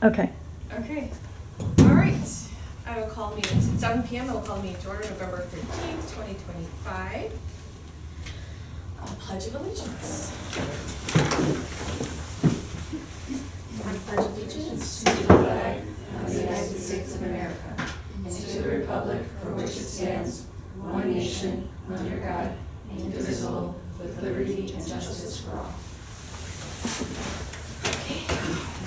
Okay. Okay. All right. I will call meetings at 7 p.m. I will call the meeting to order November 13th, 2025. Pledge of Allegiance. I pledge allegiance to the flag of the United States of America and to the republic for which it stands, one nation, under God, indivisible, with liberty and justice for all. Okay.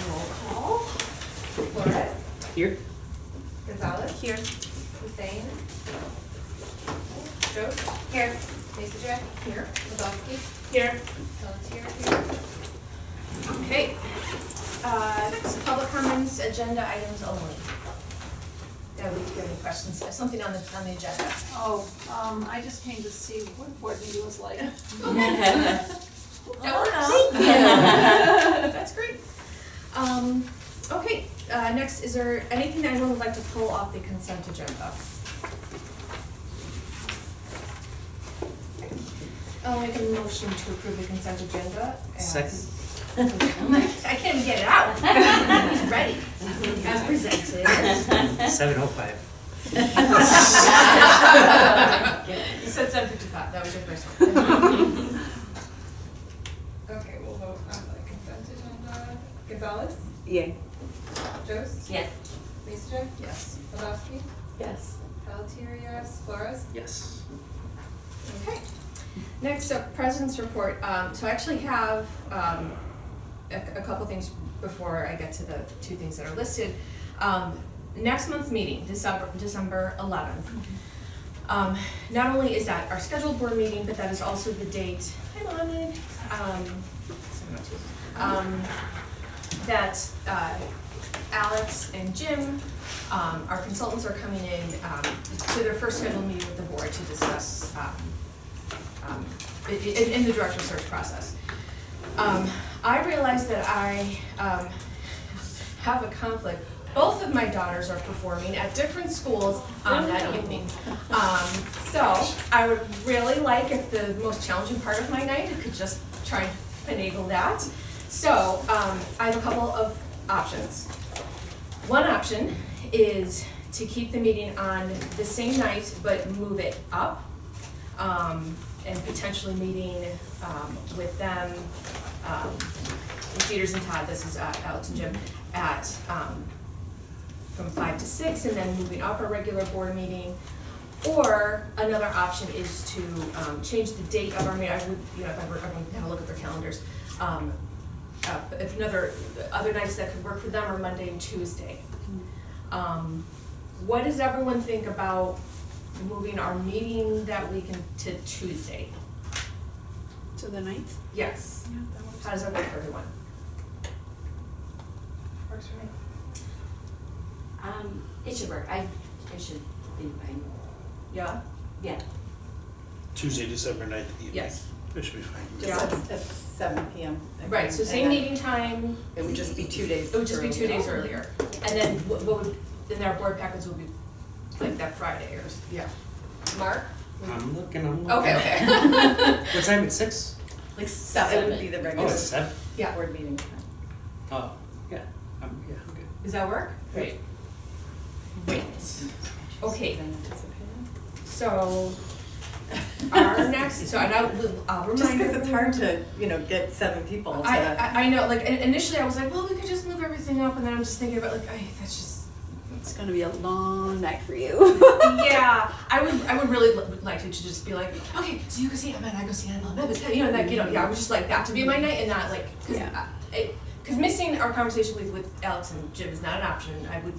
Roll call. Flores. Here. Gonzalez. Here. Hussein. Jost. Here. Mesa here. Wadowski. Here. Pelletier here. Okay. Next, public comments, agenda items only. Yeah, we do have any questions? There's something on the agenda. Oh, I just came to see what board meeting was like. That works. That's great. Okay, next, is there anything that anyone would like to pull off the consent agenda? I'll make a motion to approve the consent agenda. Second. I can't even get it out. He's ready. As presented. 7:05. You said 7:55, that was your first one. Okay, we'll vote on the consent agenda. Gonzalez? Yay. Jost? Yes. Meister? Yes. Wadowski? Yes. Pelletier, yes. Flores? Yes. Okay. Next up, President's Report. So I actually have a couple things before I get to the two things that are listed. Next month's meeting, December 11th. Not only is that our scheduled board meeting, but that is also the date. Hi, Mohammed. That Alex and Jim, our consultants, are coming in to their first scheduled meeting with the board to discuss in the director search process. I realized that I have a conflict. Both of my daughters are performing at different schools that evening. So I would really like, if the most challenging part of my night, I could just try and finagle that. So I have a couple of options. One option is to keep the meeting on the same night, but move it up. And potentially meeting with them, with Peters and Todd, this is Alex and Jim, at from 5 to 6, and then moving up our regular board meeting. Or another option is to change the date of our meeting. I would, if everyone can have a look at their calendars. If other nights that could work for them are Monday and Tuesday. What does everyone think about moving our meeting that week to Tuesday? To the 9th? Yes. Yeah, that works. How does that work for everyone? Works for me. It should work. It should be fine. Yeah? Yeah. Tuesday, December 9th evening. Yes. It should be fine. Yeah. At 7 p.m. Right, so same meeting time, It would just be 2 days. it would just be 2 days earlier. And then what would, then our board packets would be like that Friday or, yeah. Mark? I'm looking. Okay. What time? At 6? Like 7 would be the Oh, regular it's 7? Yeah. board meeting. Oh, yeah. I'm good. Does that work? Great. Wait. Okay, so our next, so and I'll remind Just because it's hard everyone- to, get 7 people to. I know, like initially I was like, well, we could just move everything up, and then I'm just thinking about like, that's just, It's gonna be a long night for you. yeah. I would really like to just be like, okay, so you go see Emma and I go see Anna, yeah, I would just like that to be my night and not like, because missing our conversation with Alex and Jim is not an option. I would,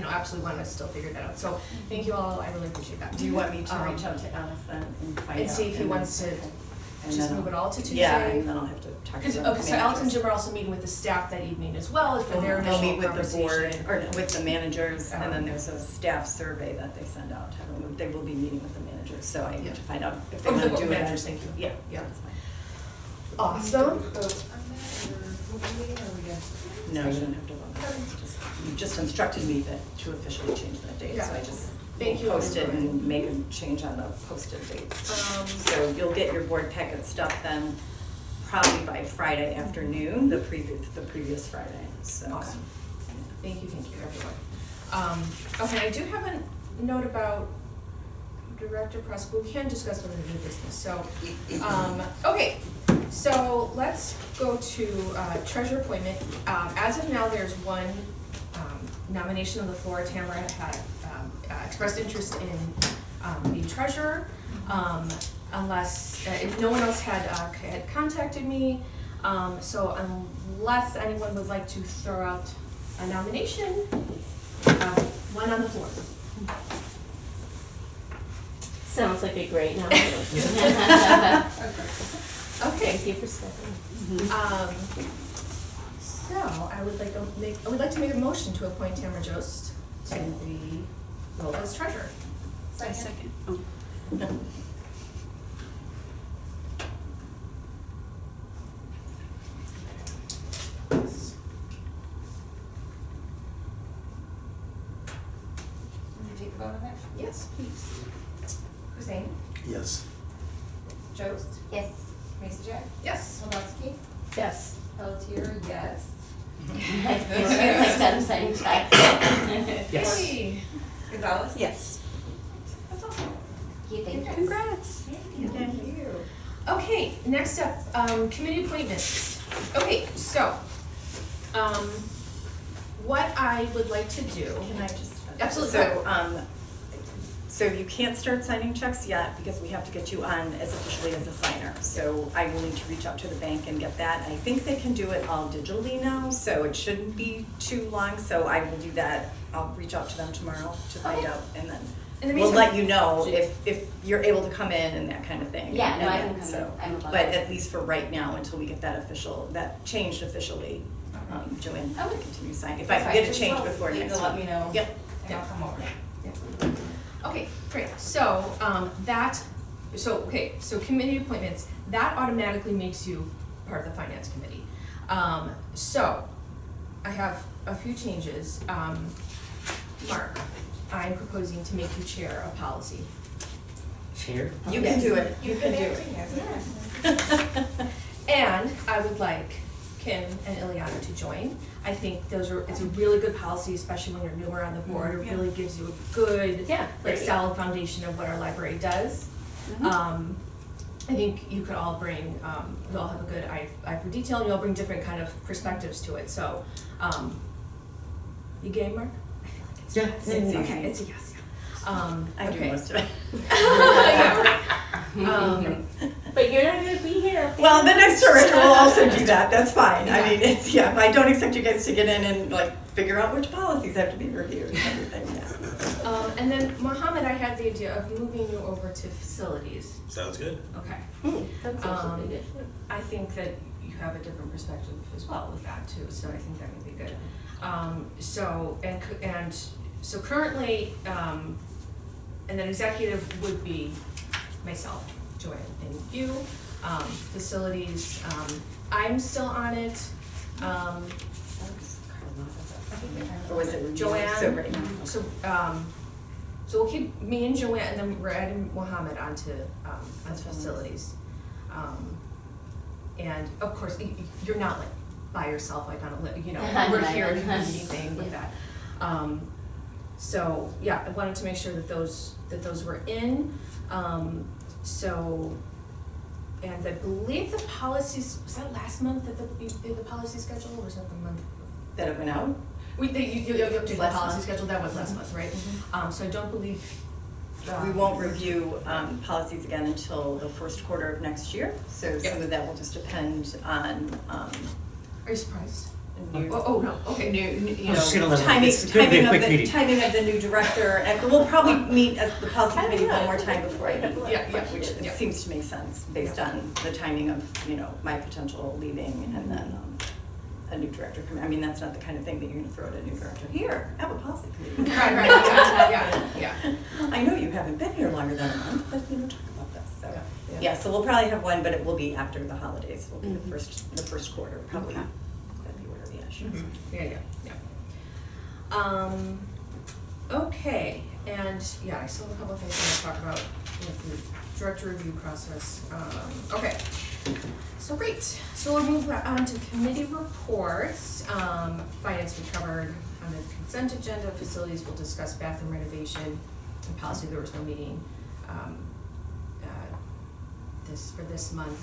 absolutely want to still figure that out. So thank you all. I really appreciate that. Do you want me to reach out to Alice then and find out? and see if he wants to And just then move it all to Tuesday? Yeah, and then I'll have to talk to Because them. so Alex and Jim are also meeting with the staff that evening as well for their They'll initial meet with the board, conversation. or with the managers, and Um, then there's a staff survey that they send out. They will be meeting with the managers, so I Yeah. need to find out if they Oh, want the to do board it. managers, thank you. Yeah, Yeah. that's fine. Awesome. Vote on that, or moving meeting, or we just? No, you don't have to vote. You just instructed me to officially change that date, so I just Thank you. post it and make a change on the posted date. So you'll get your board packet stuff then probably by Friday afternoon, the previous Friday, so. Awesome. Thank you, everyone. Okay, I do have a note about Director Press, we can discuss with the new business, so, okay. So let's go to treasurer appointment. As of now, there's one nomination on the floor. Tamara had expressed interest in being treasurer. Unless, if no one else had contacted me, so unless anyone would like to throw out a nomination, one on the floor. Sounds like a great nomination. Okay. Thank you for stepping. So I would like to make a motion to appoint Tamara Jost to the role as treasurer. Second. Can you take a vote on that? Yes, please. Hussein? Yes. Jost? Yes. Macy Jack? Yes. Slabowski? Yes. Pelletier, yes. It's like them saying check. Yes. Hey. Gonzalez? Yes. That's awesome. Thank you. Congrats. Thank you. Okay, next up, committee appointments. Okay, so, what I would like to do. Can I just? Absolutely. So you can't start signing checks yet because we have to get you on as officially as a signer. So I will need to reach out to the bank and get that. I think they can do it all digitally now, so it shouldn't be too long. So I will do that. I'll reach out to them tomorrow to find Okay. out, and then In the we'll meantime- let you know if you're able to come in and that kind of thing. Yeah, no, I And can come so- in. I'm above But it. at least for right now, until we get that changed officially, Joanne, Okay. continue signing. If I can get it changed before next week. Let me know. Yep. And I'll come over. Okay, great. So, so committee appointments, that automatically makes you part of the finance committee. So, I have a few changes. Mark, I'm proposing to make you chair of policy. Chair? You can do it. You can do it. acting as a And I would like Kim and Ileana to join. I think it's a really good policy, especially when you're newer on the board. It really gives you a good, Yeah. solid foundation of what our library does. I think you could all bring, you all have a good eye for detail, and you all bring different kind of perspectives to it, so, you game, Mark? I feel like it's Yeah, yes. yeah, yeah, Okay, yeah. it's a yes, I do okay. most of it. Yeah, right. But you're not gonna be here. Well, the next director will also do that, that's fine. I mean, it's, I don't expect you guys to get in and like figure out which policies have to be reviewed and everything, yeah. And then Mohammed, I had the idea of moving you over to facilities. Sounds good. Okay. That's actually good. I think that you have a different perspective as well with that too, so I think that would be good. So currently, and then executive would be myself, Joanne, and you. Facilities, I'm still on it. Or was it Joanne. So right now. So we'll keep me and Joanne, and then we're adding Mohammed onto facilities. And of course, you're not like by yourself, like on a, we're here if you need anything with that. So, yeah, I wanted to make sure that those were in. And I believe the policies, was that last month that you did the policy schedule, or was that the month? That it went out? You did the Last policy month. schedule, that was last month, right? So I don't believe. We won't review policies again until the first quarter of next year. So some of that will just depend on Are you surprised? new, No, okay. new, I was just gonna let it- timing, it's gonna be a quick meeting. timing of the new director. And we'll probably meet as the policy committee one more time before I leave. Yeah, Which yeah. seems to make sense based on the timing of, my potential leaving and then a new director coming. I mean, that's not the kind of thing that you're gonna throw at a new director. Here, have a policy committee. Right, yeah. I know you haven't been here longer than a month, but talk about this, so. Yeah. Yeah, so we'll probably have one, but it will be after the holidays. Will be the first quarter, probably Okay. February-ish. Yeah. Okay, And, yeah, I still have a couple of things I want to talk about with the director review process. Okay, so great. So we'll move on to committee reports. Finance we covered on the consent agenda. Facilities will discuss bathroom renovation. And policy, there was no meeting for this month.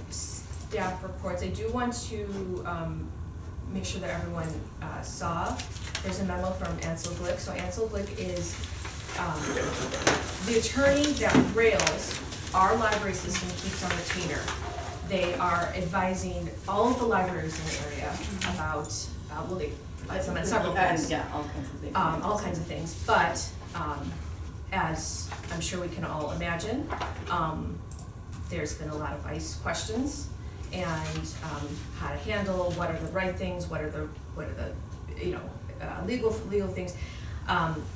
Staff reports, I do want to make sure that everyone saw, there's a memo from Ansel Glick. So Ansel Glick is the attorney that rails our library system keeps on retainer. They are advising all of the libraries in the area about, well, they advise them on several things. Yeah, all kinds of things. All kinds of things, but as I'm sure we can all imagine, there's been a lot of ICE questions and how to handle, what are the right things, what are the legal things.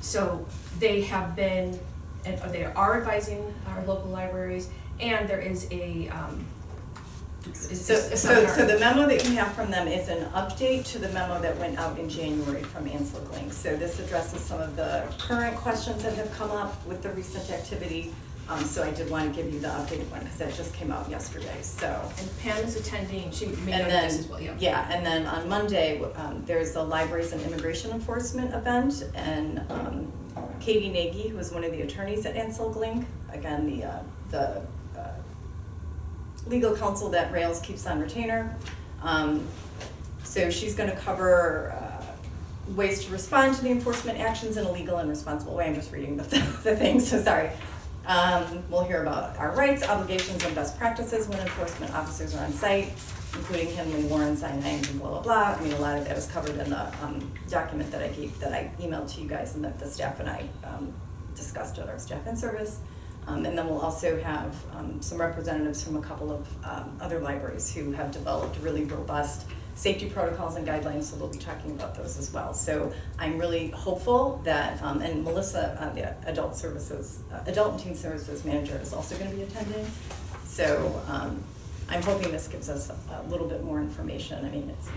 So they have been, and they are advising our local libraries, and there is a So the memo that you have from them is an update to the memo that went out in January from Ansel Glick. So this addresses some of the current questions that have come up with the recent activity. So I did want to give you the updated one because that just came out yesterday, so. And Pam is attending, she may And know then, this as well, yeah. yeah, and then on Monday, there's the Libraries and Immigration Enforcement event, and Katie Nagy, who is one of the attorneys at Ansel Glick, again, the legal counsel that Rails keeps on retainer. So she's gonna cover ways to respond to the enforcement actions in a legal and responsible way. I'm just reading the thing, so sorry. We'll hear about our rights, obligations, and best practices when enforcement officers are on site, including handling warrants, I-9s, and blah, blah, blah. I mean, a lot of that is covered in the document that I emailed to you guys and that the staff and I discussed at our staff and service. And then we'll also have some representatives from a couple of other libraries who have developed really robust safety protocols and guidelines, so they'll be talking about those as well. So I'm really hopeful that, and Melissa, the Adult and Teen Services Manager, is also going to be attending. So I'm hoping this gives us a little bit more information. I mean, it's,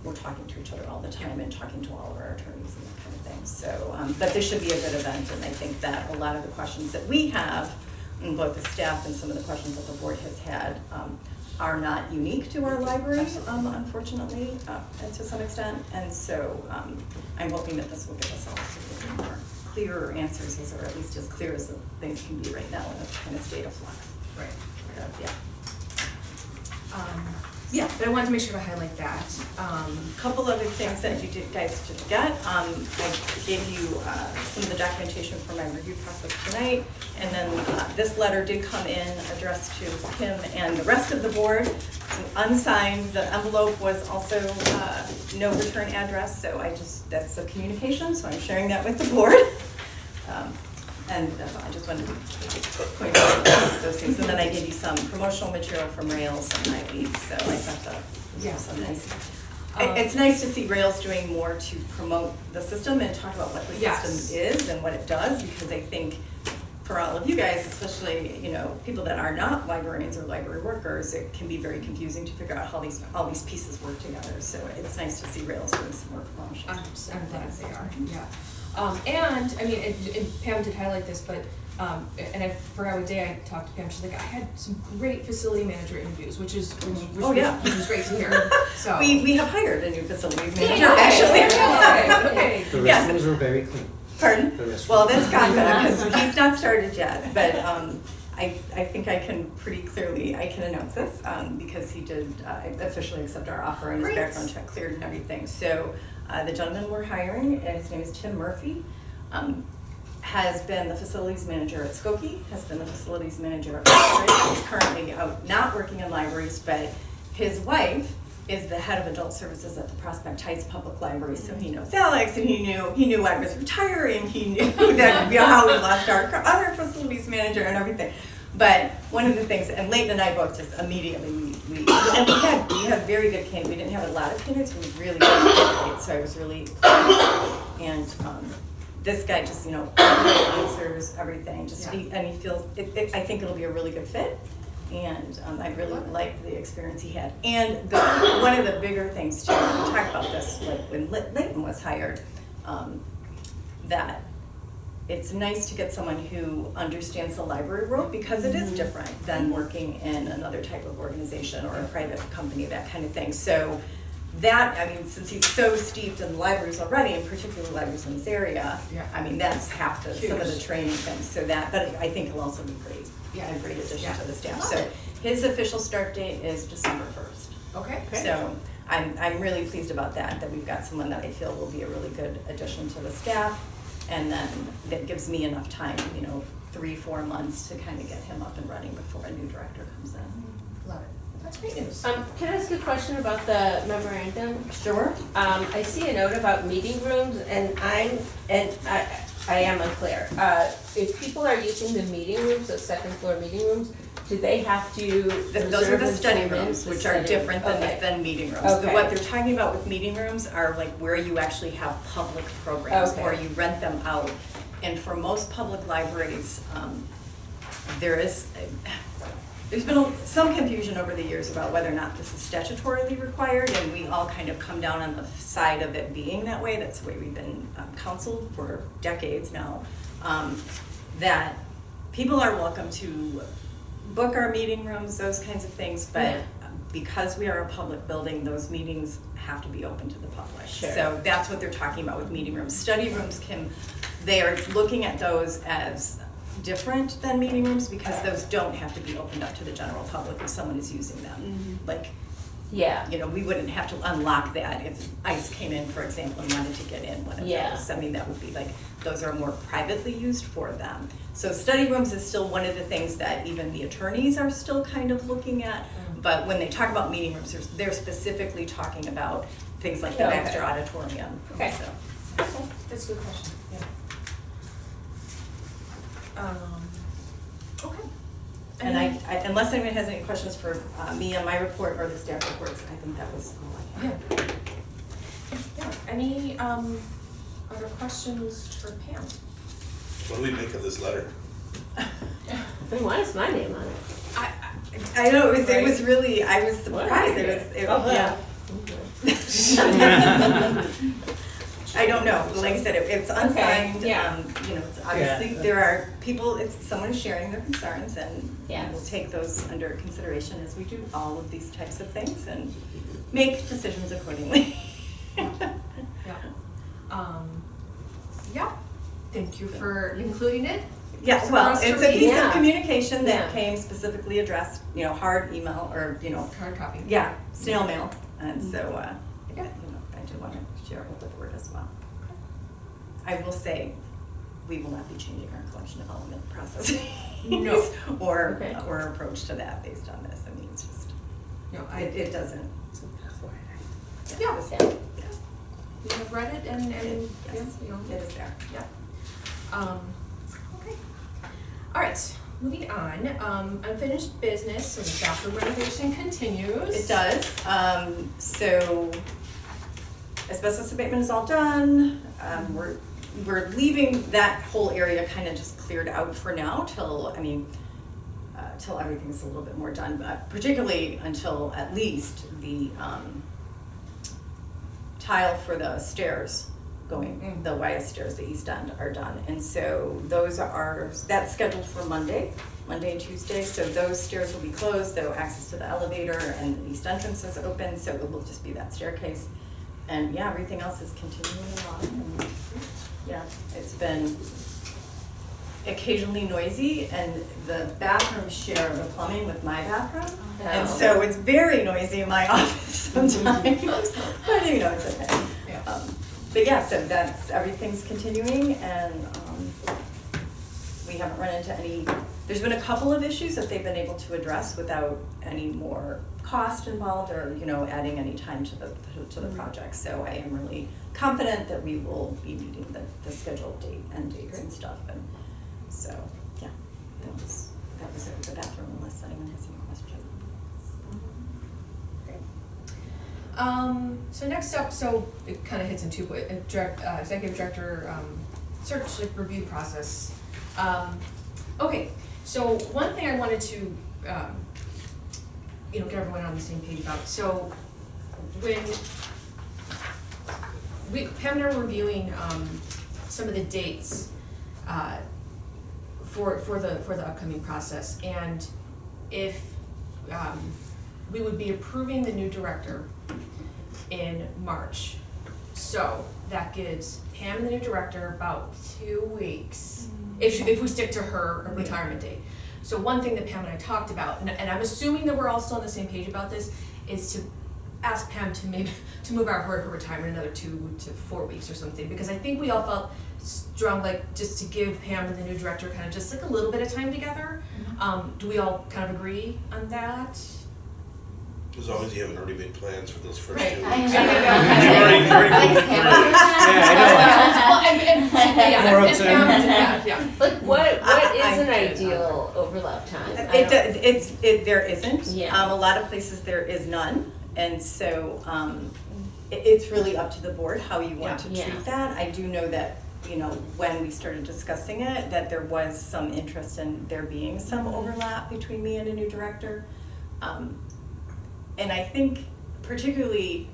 we're talking to each other all the time and talking to all of our attorneys and that kind of thing. So, but this should be a good event, and I think that a lot of the questions that we have, in both the staff and some of the questions that the board has had, are not unique to our library, unfortunately, and to some extent. And so I'm hoping that this will give us all some more clearer answers, or at least as clear as things can be right now in a kind of state of flux. Right. Yeah. Yeah, but I wanted to make sure to highlight that. Couple other things that you guys did get. I gave you some of the documentation for my review process tonight, and then this letter did come in addressed to Kim and the rest of the board. Unsigned, the envelope was also no return address, so that's a communication, so I'm sharing that with the board. And that's all. I just wanted to point out those things. And then I gave you some promotional material from Rails and IB, so I thought that was so nice. It's nice to see Rails doing more to promote the system and talk about what the system is and what it does, because I think for all of you guys, especially people that are not librarians or library workers, it can be very confusing to figure out how all these pieces work together. So it's nice to see Rails doing some more promotion. I'm glad they are, yeah. And I mean, and Pam did highlight this, but and I forgot what day I talked to Pam. She's like, I had some great facility manager interviews, which was great to hear. So we have hired a new facilities manager actually. Okay. The restrooms were very clean. Pardon? Well, that's gone because he's not started yet, but I think I can pretty clearly announce this because he did officially accept our offer and his background check cleared and everything. So the gentleman we're hiring, his name is Tim Murphy, has been the facilities manager at Skokie, has been the facilities manager at Oxford. He's currently out not working in libraries, but his wife is the head of adult services at the Prospect Heights Public Library, so he knows Alex, and he knew I was retiring, he knew that how we lost our other facilities manager and everything. But one of the things, and Leighton and I both just immediately, we had very good candidates. We didn't have a lot of candidates, we really good candidates, so I was really pleased. And this guy just, answers everything, and he feels, I think it'll be a really good fit. And I really liked the experience he had. And one of the bigger things too, we talked about this, like when Leighton was hired, that it's nice to get someone who understands the library world, because it is different than working in another type of organization or a private company, that kind of thing. So that, I mean, since he's so steeped in libraries already, and particularly libraries in this area, Yeah. I mean, that's half some of the Huge. training things, so that, but I think he'll also be great, Yeah. a great addition Yeah. to the staff. Love So it. his official start date is December 1st. Okay. So I'm really pleased about that we've got someone that I feel will be a really good addition to the staff. And then that gives me enough time, 3-4 months to kind of get him up and running before a new director comes in. Love it. That's great news. Can I ask a question about the memorandum? Sure. I see a note about meeting rooms, and I am unclear. If people are using the meeting rooms, the second floor meeting rooms, do they have to Those are reserve the and study send in rooms, the which are study- different okay. than meeting rooms. Okay. What they're talking about with meeting rooms are like where you actually have public programs, Okay. or you rent them out. And for most public libraries, there's been some confusion over the years about whether or not this is statutorily required, and we all kind of come down on the side of it being that way. That's the way we've been counseled for decades now. That people are welcome to book our meeting rooms, those kinds of things, but Yeah. because we are a public building, those meetings have to be open to the public. Sure. So that's what they're talking about with meeting rooms. Study rooms they are looking at those as different than meeting rooms, because those don't have to be opened up to the general public if someone is using them. Like, Yeah. we wouldn't have to unlock that if ICE came in, for example, and wanted to get in one of Yeah. those. I mean, that would be like, those are more privately used for them. So study rooms is still one of the things that even the attorneys are still kind of looking at. But when they talk about meeting rooms, they're specifically talking about things like the Okay. Baxter Auditorium. Okay. So, Okay, that's a good question, yeah. Okay. and I, unless anyone has any questions for me on my report or the staff reports, I think that was all I had. Yeah, any other questions for Pam? What do we make of this letter? Then why is my name on it? I know, it was Right. really, I was surprised, yeah. I don't know, like I said, it's unsigned, yeah. it's obviously, Yeah. there are people, someone is sharing their concerns, and Yes. we'll take those under consideration as we do all of these types of things, and make decisions accordingly. Yeah. Yeah, thank you for including it. Yeah, For well, us to it's a read. piece Yeah. of communication that Yeah. came specifically addressed, hard email, or, Hard copy. yeah, snail mail, and so, Yeah. I do want to share it with the board as well. I will say, we will not be changing our collection development process. No. Or, Okay. or approach to that based on this, I mean, it's just, No, it doesn't. Yeah. this- Yeah. we have read it and, Yes, it is there. yeah. Okay. All right, moving on, unfinished business, so the bathroom renovation continues. It does, so asbestos abatement is all done, we're leaving that whole area kind of just cleared out for now till everything's a little bit more done, but particularly until at least the, tile for the stairs going, the YS stairs, the east end are done. And so that's scheduled for Monday and Tuesday. So those stairs will be closed, though access to the elevator and the east entrance is open, so it will just be that staircase. And yeah, everything else is continuing along. And yeah, it's been occasionally noisy, and the bathrooms share the plumbing with my bathroom. And so it's very noisy in my office sometimes, but it's okay. Yeah. But yeah, so everything's continuing, and we haven't run into there's been a couple of issues that they've been able to address without any more cost involved or, adding any time to the project. So I am really confident that we will be meeting the scheduled dates and stuff, and so, yeah, that was it with the bathroom, unless anyone has any questions. So next up, it kind of hits in two ways, executive director, search review process. Okay, so one thing I wanted to, get everyone on the same page about, so when Pam and I were reviewing, some of the dates, for the upcoming process, and if, we would be approving the new director in March. So that gives Pam, the new director, about 2 weeks, if we stick to her retirement date. So one thing that Pam and I talked about, and I'm assuming that we're all still on the same page about this, is to ask Pam to maybe, to move out her retirement another 2 to 4 weeks or something, because I think we all felt strong, like, just to give Pam and the new director kind of just like a little bit of time together. Do we all kind of agree on that? As long as you haven't already made plans for those first Right. 2 I weeks. know. You've already I like Pam. Well, and More and uptime. Pam, yeah. Like, what is I an get it. ideal overlap time? I It, don't- there isn't. Yeah. A lot of places there is none, and so, it's really up to the board how you want to Yeah. treat that. I do know that, you know, when we started discussing it, that there was some interest in there being some overlap between me and a new director. And I think particularly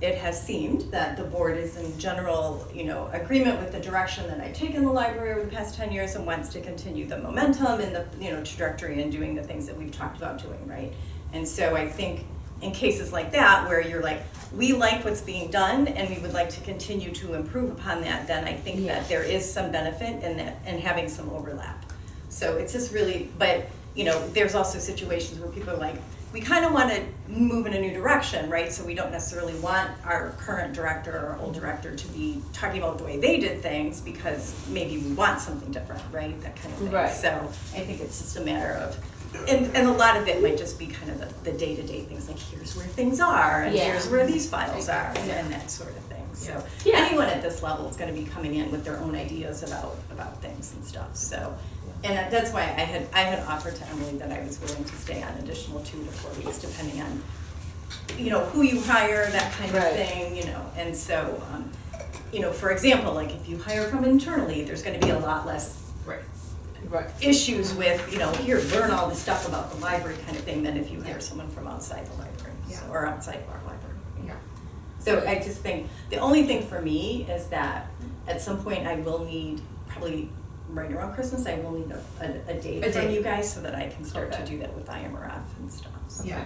it has seemed that the board is in general, you know, agreement with the direction that I've taken the library over the past 10 years and wants to continue the momentum and the, you know, trajectory and doing the things that we've talked about doing, right? And so I think in cases like that, where you're like, we like what's being done and we would like to continue to improve upon that, then I think Yeah. that there is some benefit in that and having some overlap. So it's just really, but, you know, there's also situations where people are like, we kind of want to move in a new direction, right? So we don't necessarily want our current director or old director to be talking about the way they did things because maybe we want something different, right? That kind of thing. Right. So I think it's just a matter of, and a lot of it might just be kind of the day-to-day things, like here's where things are, and Yeah. here's where these files are, and that sort of thing. So Yeah. anyone at this level is going to be coming in with their own ideas about things and stuff. So, and that's why I had offered to Emily that I was willing to stay on additional 2 to 4 weeks, depending on, you know, who you hire, that kind of Right. thing, you know. And so, you know, for example, like if you hire from internally, there's going to be a lot less Right. issues with, you know, here, learn all this stuff about the library kind of thing than if you hire someone from outside the library, Yeah. so, or outside of our library. Yeah. So I just think, the only thing for me is that at some point I will need, probably right around Christmas, I will need a date A from date. you guys so that I can start to Okay. do that with IMRF and stuff. So. Yeah.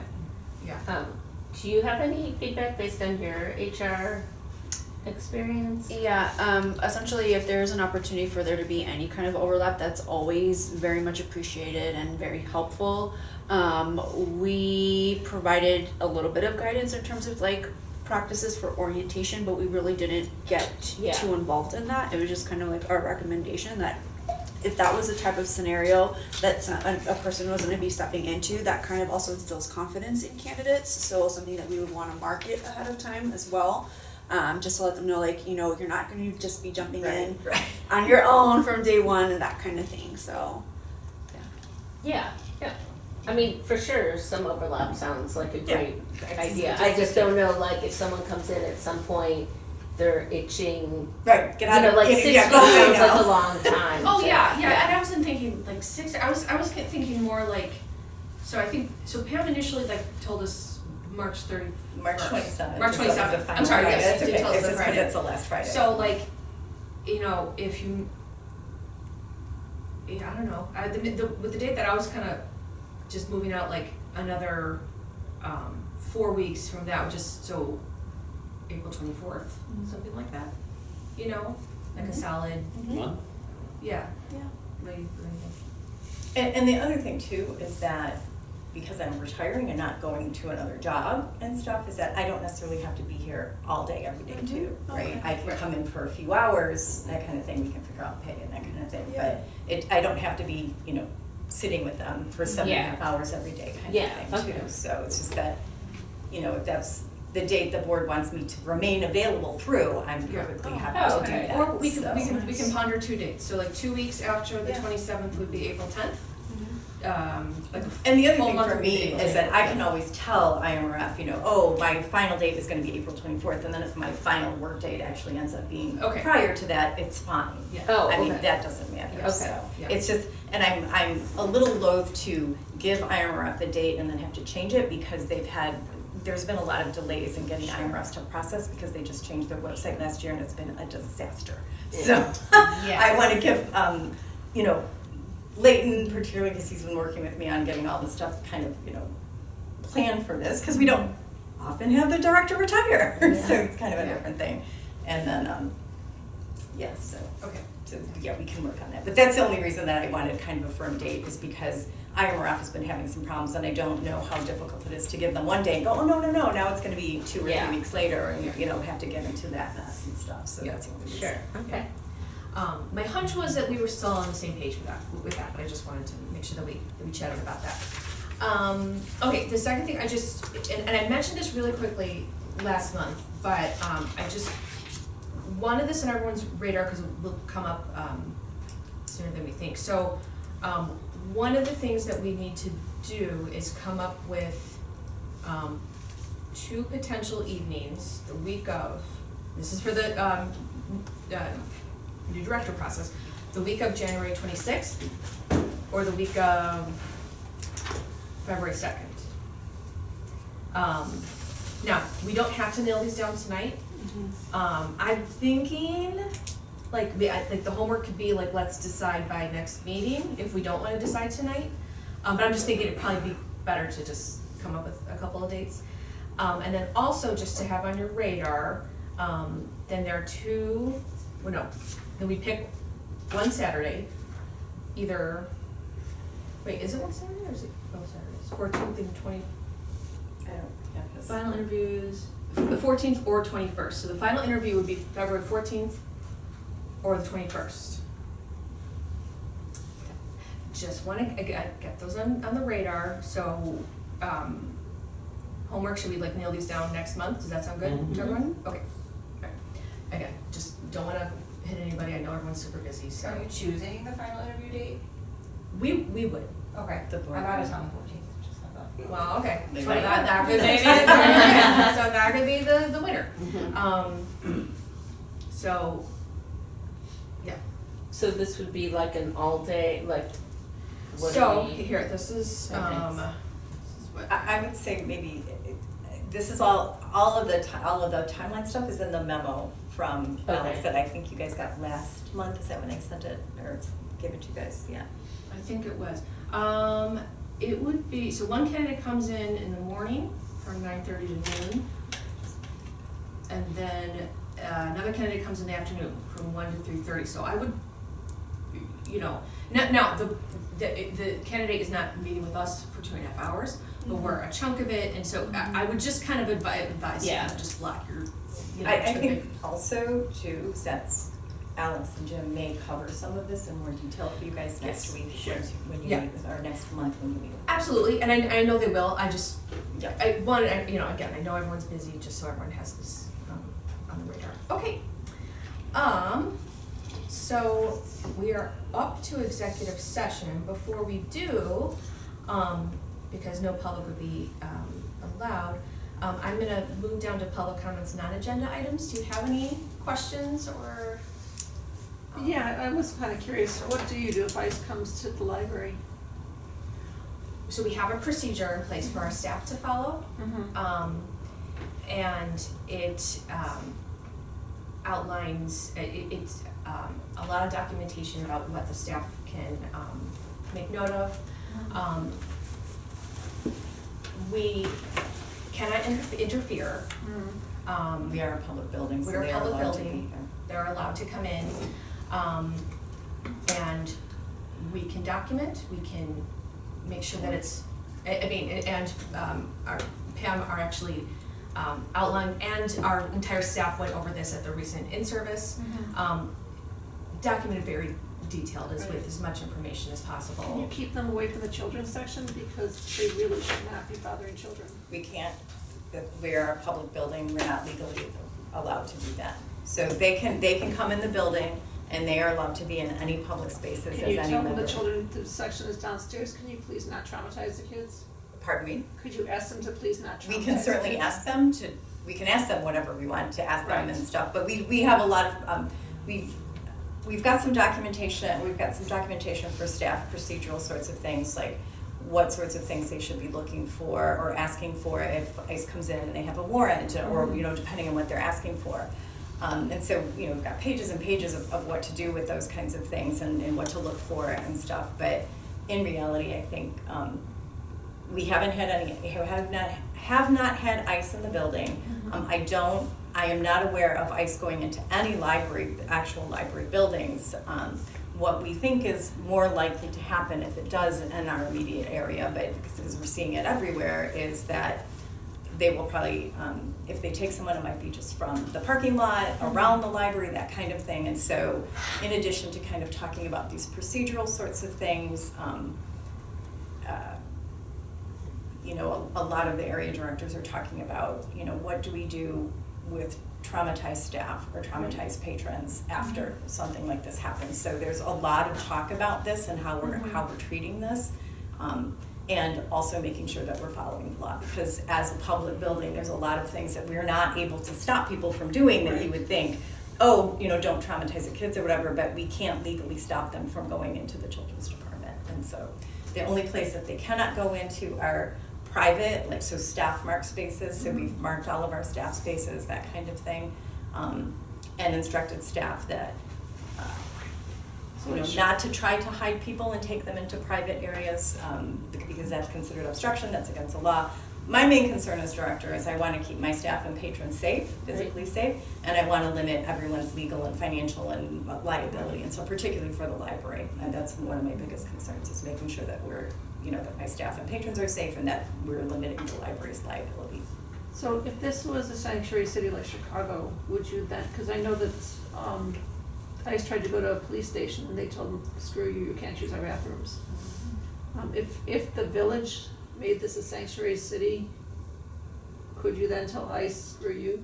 Do you have any feedback based on your HR experience? Yeah, essentially if there's an opportunity for there to be any kind of overlap, that's always very much appreciated and very helpful. We provided a little bit of guidance in terms of like practices for orientation, but we really didn't get Yeah. too involved in that. It was just kind of like our recommendation that if that was the type of scenario that a person was gonna be stepping into, that kind of also instills confidence in candidates, so something that we would wanna market ahead of time as well. Just to let them know, like, you know, you're not gonna just be jumping in Right. on your own from day one and that kind of thing, so. Yeah, yeah. I mean, for sure, some overlap sounds like a great idea. Just- I just don't know, like, if someone comes in at some point, they're itching, Right, you get out know, of, like yeah, 6 yeah, weeks go away sounds like now. a long time. Oh, so, yeah, and I wasn't thinking like 6, I was thinking more like, so I think, so Pam initially like told us March 30th. March 27th. March is the 27th. final I'm sorry, Friday. yes, That's you did okay. tell us It's the just 'cause Friday. it's the last Friday. So like, you know, if you, yeah, I don't know, with the date that I was kind of just moving out like another 4 weeks from that, just so April 24th, something like that, you know, like a solid, Month? yeah. Yeah. What do you think? And the other thing too is that because I'm retiring and not going to another job and stuff, is that I don't necessarily have to be here all day, every day too, right? Okay. I can come in for a few hours, that kind of thing, we can figure out pay and that kind of thing. Yeah. But I don't have to be, you know, sitting with them for 7.5 hours every day kind Yeah, of thing too. okay. So it's just that, you know, if that's the date the board wants me to remain available through, I'm Yeah. perfectly Oh, happy to do okay. that. Or we can, so. we can ponder 2 dates, so like 2 weeks after the Yeah. 27th would be April 10th. Like a And the other full thing month for would be me April is that 10th. I can always tell IMRF, you know, oh, my final date is gonna be April 24th, and then if my final work date actually ends up being Okay. prior to that, it's fine. Yeah. Oh, I mean, okay. that doesn't matter, Okay. so, Yeah. it's just, and I'm a little loath to give IMRF a date and then have to change it, because there's been a lot of delays in getting IMRF stuff processed because they just changed their website last year and it's been a disaster. So I want to give, you know, Leighton, particularly because he's been working with me on getting all this stuff kind of, you know, planned for this, because we don't often have the director retire, so it's kind of a different thing. And then, yeah, so, Okay. so yeah, we can work on that. But that's the only reason that I wanted kind of a firm date, is because IMRF has been having some problems, and I don't know how difficult it is to give them one day and go, oh, no, now it's gonna be 2 or 3 weeks later, and, you know, have to get into that mess and stuff, so that's the only reason. Sure, okay. My hunch was that we were still on the same page with that, but I just wanted to make sure that we chatted about that. Okay, the second thing and I mentioned this really quickly last month, but I just wanted this on everyone's radar because it will come up sooner than we think. So one of the things that we need to do is come up with 2 potential evenings the week of, this is for the new director process, the week of January 26th or the week of February 2nd. Now, we don't have to nail these down tonight. I'm thinking, like the homework could be like, let's decide by next meeting if we don't want to decide tonight. But I'm just thinking it'd probably be better to just come up with a couple of dates. And then also just to have on your radar, then there are 2, well, no, then we pick one Saturday, either, wait, is it one Saturday or is it both Saturdays? 14th and 20th? I don't have this. Final interviews, the 14th or 21st. So the final interview would be February 14th or the 21st. Just want to get those on the radar. So homework, should we like nail these down next month? Does that sound good to everyone? Okay. Okay. Again, just don't want to hit anybody. I know everyone's super busy, so. Are you choosing the final interview date? We would. Okay, The I'm board. out of town the 14th, just have that. Well, okay. They So might. that could be, so that could be the winner. So, yeah. So this would be like an all-day, like, what do So, we? here, this is, Okay. this is what. I would say maybe, this is all of the timeline stuff is in the memo from Alex Okay. that I think you guys got last month. Is that when I sent it, or gave it to you guys? Yeah. I think it was. It would be, so one candidate comes in the morning from 9:30 to noon. And then another candidate comes in the afternoon from 1 to 3:30. So I would, you know, now the candidate is not meeting with us for 2.5 hours, but we're a chunk of it. And so I would just kind of advise you Yeah. to just block your, you know, I chunk think it. also too, since Alex and Jim may cover some of this in more detail for you guys next week. sure. When you Yeah. meet with, or next month when you meet. Absolutely, and I know they will. I just, Yeah. I wanted, you know, again, I know everyone's busy, just so everyone has this on the radar. Okay. So we are up to executive session. Before we do, because no public would be allowed, I'm gonna move down to public comments, non-agenda items. Do you have any questions or? Yeah, I was kind of curious, what do you do if ICE comes to the library? So we have a procedure in place for our staff to follow. And it outlines, it's a lot of documentation about what the staff can make note of. We cannot interfere. We are a public building, so We're a they are public allowed to be building. here. They're allowed to come in, and we can document, we can make sure that it's, our Pam are actually outlined, and our entire staff went over this at the recent in-service. Documented very detailed, with as much information as Can you possible. keep them away from the children's section, because they really should not be bothering children? We can't, we are a public building, we're not legally allowed to do that. So they can come in the building and they are allowed to be in any public spaces as Can you any tell them member. the children's section is downstairs, can you please not traumatize the kids? Pardon me? Could you ask them to please not traumatize the We kids? can certainly ask them to, we can ask them whatever we want to ask them Right. and stuff, but we have a lot of, we've got some documentation for staff, procedural sorts of things, like what sorts of things they should be looking for or asking for if ICE comes in and they have a warrant, or, you know, depending on what they're asking for. And so, you know, we've got pages and pages of what to do with those kinds of things and what to look for and stuff. But in reality, I think we haven't had have not had ICE in the building. I am not aware of ICE going into any actual library buildings. What we think is more likely to happen if it does in our immediate area, but because we're seeing it everywhere, is that they will probably, if they take someone, it might be just from the parking lot, around the library, that kind of thing. And so in addition to kind of talking about these procedural sorts of things, you know, a lot of the area directors are talking about, you know, what do we do with traumatized staff or traumatized patrons after something like this happens. So there's a lot of talk about this and how we're treating this, and also making sure that we're following the law, because as a public building, there's a lot of things that we're not able to stop people from doing that you would think, oh, you know, don't traumatize the kids or whatever, but we can't legally stop them from going into the children's department. And so the only place that they cannot go into are private, like, so staff marked spaces, so we've marked all of our staff spaces, that kind of thing, and instructed staff that, you know, not to try to hide people and take them into private areas, because that's considered obstruction, that's against the law. My main concern as director is I want to keep my staff and patrons safe, physically safe, and I want to limit everyone's legal and financial and liability, and so particularly for the library. And that's one of my biggest concerns, is making sure that we're, you know, that my staff and patrons are safe and that we're limiting the library's liability. So if this was a sanctuary city like Chicago, would you then, because I know that ICE tried to go to a police station and they told them, screw you, you can't use our bathrooms. If the village made this a sanctuary city, could you then tell ICE, screw you?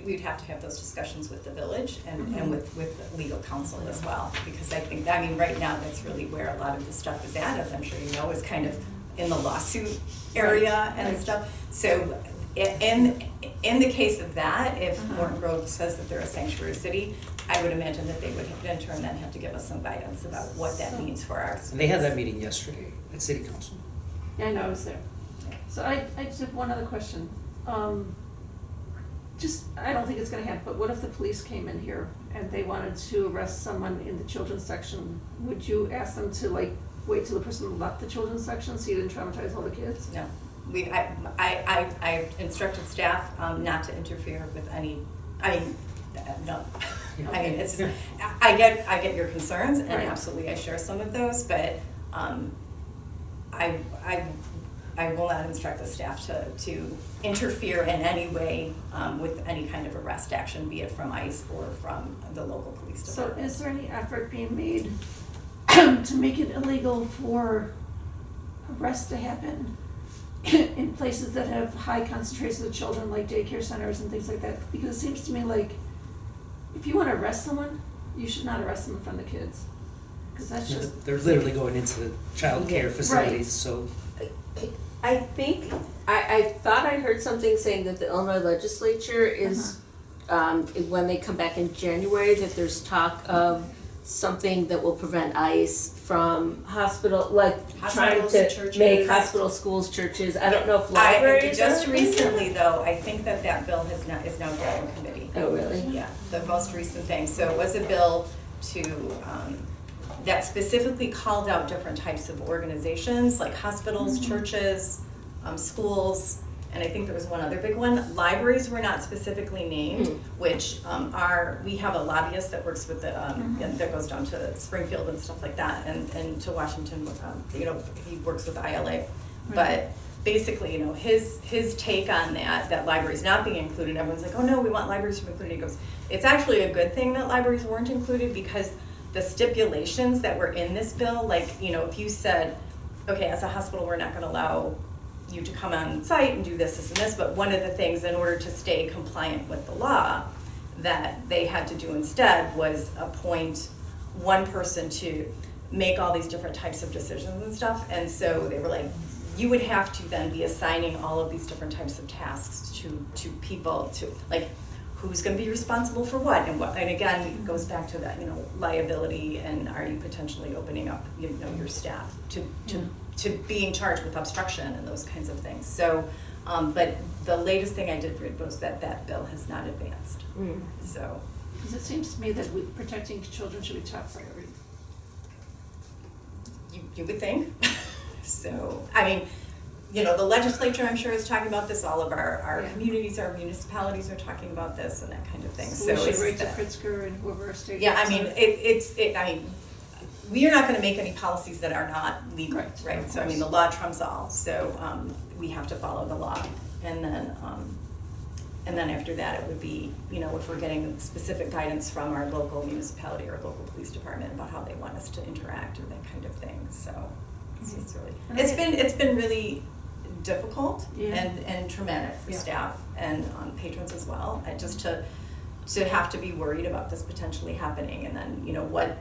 We'd have to have those discussions with the village and with legal counsel as well, because I think, I mean, right now, that's really where a lot of the stuff is at, as I'm sure you know, is kind of in the lawsuit area and stuff. So in the case of that, if Morton Grove says that they're a sanctuary city, I would imagine that they would in turn then have to give us some guidance about what that means for our schools. And they had that meeting yesterday at City Council. Yeah, I know, I was there. So I just have one other question. I don't think it's gonna happen, but what if the police came in here and they wanted to arrest someone in the children's section? Would you ask them to, like, wait till the person left the children's section so you didn't traumatize all the kids? No. I instructed staff not to interfere with any, no. I mean, it's just, I get your concerns, and absolutely I share some of those, but I will not instruct the staff to interfere in any way with any kind of arrest action, be it from ICE or from the local police department. So is there any effort being made to make it illegal for arrests to happen in places that have high concentrations of children, like daycare centers and things like that? Because it seems to me like if you want to arrest someone, you should not arrest them in front of the kids. Because that's just... They're literally going into the child care facilities, so... I think, I thought I heard something saying that the Illinois legislature is, when they come back in January, that there's talk of something that will prevent ICE from trying Hospitals, to churches. make hospitals, schools, churches. I don't know if libraries Just are- recently, though, I think that bill is now going in committee. Oh, really? Yeah, the most recent thing. So it was a bill to, that specifically called out different types of organizations, like hospitals, churches, schools, and I think there was one other big one. Libraries were not specifically named, which we have a lobbyist that works with the, that goes down to Springfield and stuff like that, and to Washington, you know, he works with ILA. But basically, you know, his take on that libraries not being included, everyone's like, oh no, we want libraries to be included. He goes, it's actually a good thing that libraries weren't included, because the stipulations that were in this bill, like, you know, if you said, okay, as a hospital, we're not gonna allow you to come on site and do this, and this, but one of the things, in order to stay compliant with the law, that they had to do instead was appoint one person to make all these different types of decisions and stuff. And so they were like, you would have to then be assigning all of these different types of tasks to people, to, like, who's going to be responsible for what, and again, it goes back to that, you know, liability, and are you potentially opening up, you know, your staff to to being charged with obstruction and those kinds of things. So, but the latest thing I did read was that bill has not advanced, so. Because it seems to me that protecting children should be top priority. You would think. So, I mean, you know, the legislature, I'm sure, is talking about this. All of our Yeah. communities, our municipalities are talking about this and that kind of thing. So we should it's write to that- Pritzker and whoever our state. Yeah, I reps mean, are. I mean, we are not gonna make any policies that are not legal, Right, right? of So, I mean, the law trumps all, so, we have to follow the law. And then after that, it would be, you know, if we're getting specific guidance from our local municipality or local police department about how they want us to interact and that kind of thing, so. It's really, it's been really difficult Yeah. and traumatic for Yeah. staff and patrons as well, and just to have to be worried about this potentially happening, and then, you know, what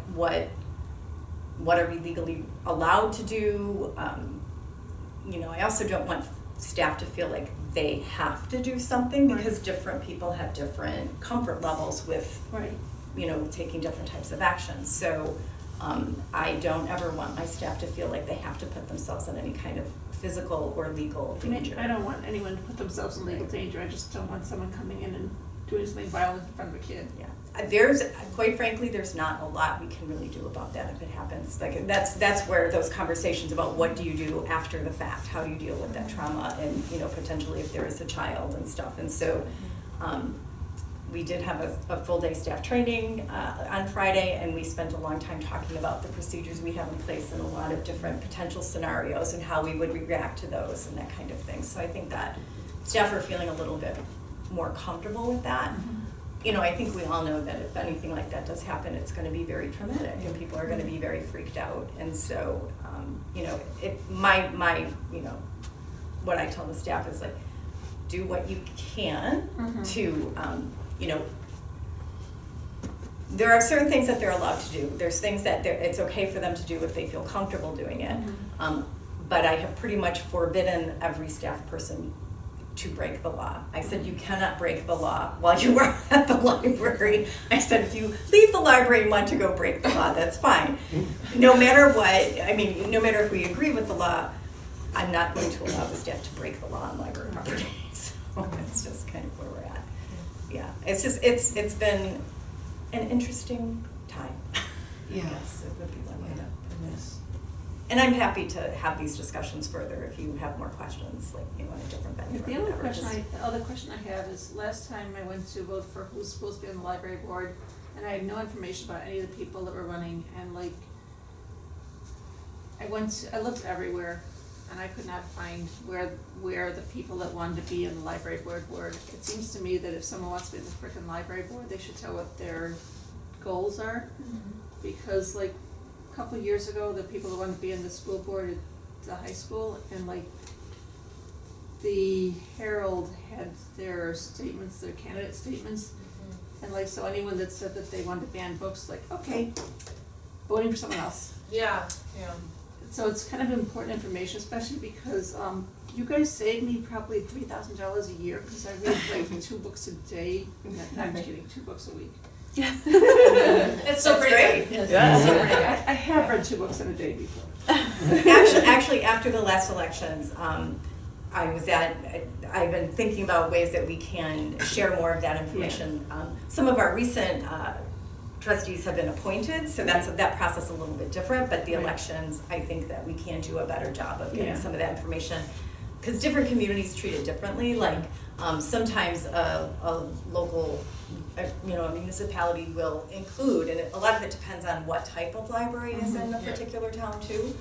are we legally allowed to do? You know, I also don't want staff to feel like they have to do something, because different people have different comfort levels with, Right. you know, taking different types of actions. So I don't ever want my staff to feel like they have to put themselves in any kind of physical or legal I mean, danger. I don't want anyone to put themselves in legal danger, I just don't want someone coming in and doing something violent in front of a kid. Yeah, there's, quite frankly, there's not a lot we can really do about that if it happens. Like, that's where those conversations about what do you do after the fact, how do you deal with that trauma, and, you know, potentially if there is a child and stuff. And so, we did have a full day staff training on Friday, and we spent a long time talking about the procedures we have in place and a lot of different potential scenarios and how we would react to those and that kind of thing. So I think that staff are feeling a little bit more comfortable with that. You know, I think we all know that if anything like that does happen, it's gonna be very traumatic and people are gonna be very freaked out. And so, you know, my, you know, what I tell the staff is like, do what you can to, you know, there are certain things that they're allowed to do. There's things that it's okay for them to do if they feel comfortable doing it. But I have pretty much forbidden every staff person to break the law. I said, you cannot break the law while you are at the library. I said, if you leave the library and want to go break the law, that's fine. No matter what, I mean, no matter if we agree with the law, I'm not going to allow the staff to break the law on library property. So that's just kind of where we're at. Yeah, it's just, it's been an interesting time. Yes, it would be one way to put it. And I'm happy to have these discussions further if you have more questions, like, you know, in a different venue The or other whatever. the other question I have is, last time I went to vote for who's supposed to be on the library board, and I had no information about any of the people that were running, and like, I looked everywhere, and I could not find where the people that wanted to be in the library board were. It seems to me that if someone wants to be in the frickin' library board, they should tell what their goals are, because like, a couple of years ago, the people that wanted to be in the school board at the high school, and like, the Herald had their statements, their candidate statements, and like, so anyone that said that they wanted to ban books, like, okay, voting for someone else. Yeah. So it's kind of important information, especially because, you guys save me probably $3,000 a year, because I read like 2 books a day, I'm kidding, 2 books a week. It's so great. I have read 2 books in a day before. Actually, after the last elections, I've been thinking about ways that we can share more of that information. Some of our recent trustees have been appointed, so that process is a little bit different, but the Right. elections, I think that we can do a better job of getting Yeah. some of that information. Because different communities treat it differently, like, sometimes a local, you know, a municipality will include, and a lot of it depends on what type of library is in a particular town too.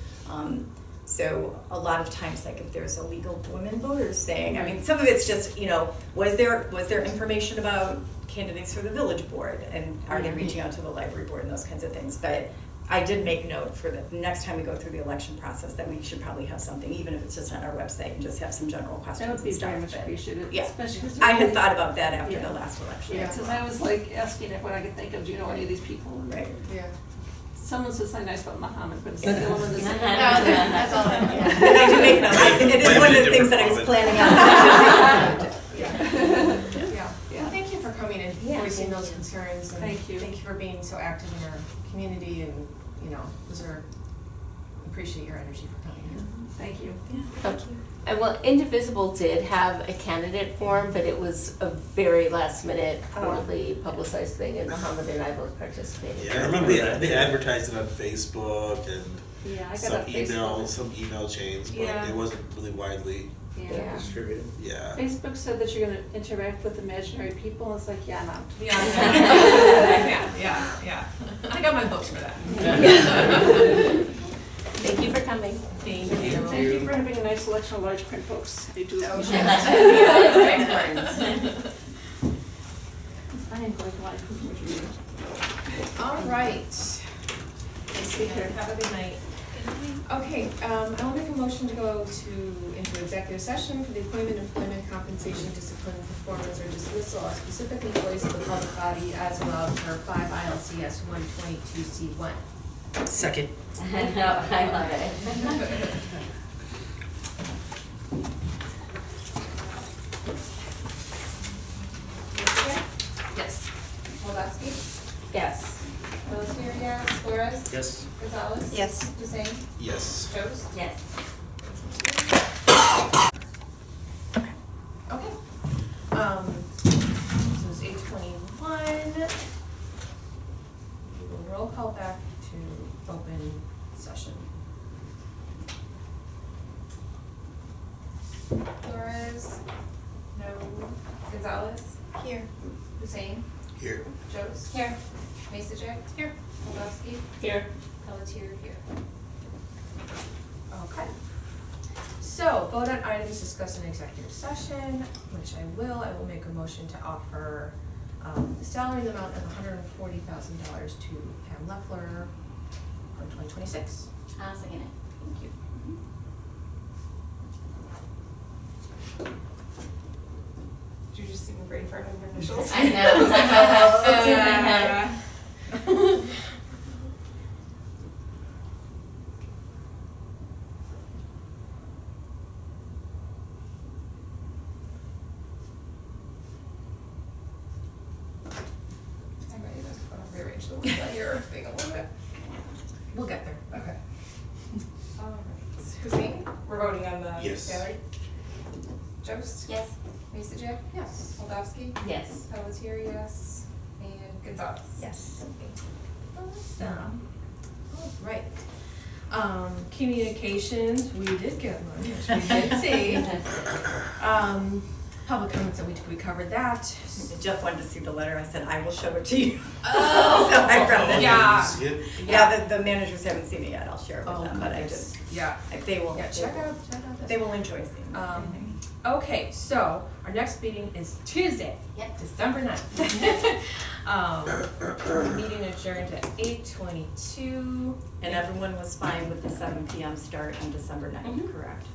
So a lot of times, like if there's a legal women voters thing, I mean, some of it's just, you know, was there information about candidates for the village board, and are they reaching out to the library board and those kinds of things. But I did make note for the next time we go through the election process that we should probably have something, even if it's just on our website, and just have some general questions That would and be stuff. very much but- appreciated, Yeah. especially because. I had thought about that after Yeah. the last election. Yeah, because I was like asking if when I could think of, do you know any of these people? And Right. Yeah. Someone said something nice about Muhammad, but it's the woman that's. That's all. But I do make note, it is one of the things that I was planning on. Yeah. Well, thank you for coming and voicing those concerns, and Thank you. thank you for being so active in our community, and, you know, those are appreciate your energy for coming here. Thank you. And well, Indivisible did have a candidate forum, but it was a very last minute, poorly publicized thing, and Muhammad and I both participated. Yeah, I remember they advertised it on Facebook and Yeah, I got some a Facebook. some email chains, but Yeah. it wasn't really widely, Yeah. Distributed. yeah. Facebook said that you're gonna interact with imaginary people, it's like, yeah, I'm out. Yeah. I got my books for that. Thank you for coming. Thank you. Thank you for having a nice selection of large print books, I do appreciate it. I am going to like who's reading. All right. Take care. Have a good night. Okay, I'll make a motion to go into executive session for the appointment, employment, compensation, discipline, performance, or dismissal of specific employees of the public body as allowed for 5 ILCS 122C1. Second. No, I love it. Yes. Moldavsky, Yes. Pelletier, yes, Flores, Yes. Gonzalez. Yes. Hussein, Yes. Jost. Yes. Okay. So it's 8:21. We will roll call back to open session. Flores, no. Gonzalez, Here. Hussein, Here. Jost. Here. Masajic. Here. Moldavsky, Here. Pelletier, here. Okay. So, vote on items discussed in executive session, which I will. I will make a motion to offer the salary in the amount of $140,000 to Pam Leffler for 2026. I'll second it. Thank you. Did you just see my brain fart on your initials? I know. It's in my head. I'm ready to rearrange the ones on your thing a little bit. We'll get there. Okay. All right. Hussein, we're voting on the Yes. salary. Jost. Yes. Masajic. Yes. Moldavsky. Yes. Pelletier, yes. And Gonzalez. Yes. Awesome. All right. Communications, we did get one, which we did see. Public comments, we covered that. Jeff wanted to see the letter, I said, I will show it to you. Oh. So I read it. Yeah. Did you see it? Yeah, the managers haven't seen it yet, I'll share it with Oh, them, but I goodness. just, Yeah. they will, Yeah, check out this. they will enjoy seeing it. Okay, so our next meeting is Tuesday, Yep. December 9th. Meeting adjourned at 8:22. And everyone was fine with the 7 PM start on December 9th, Mhm. correct?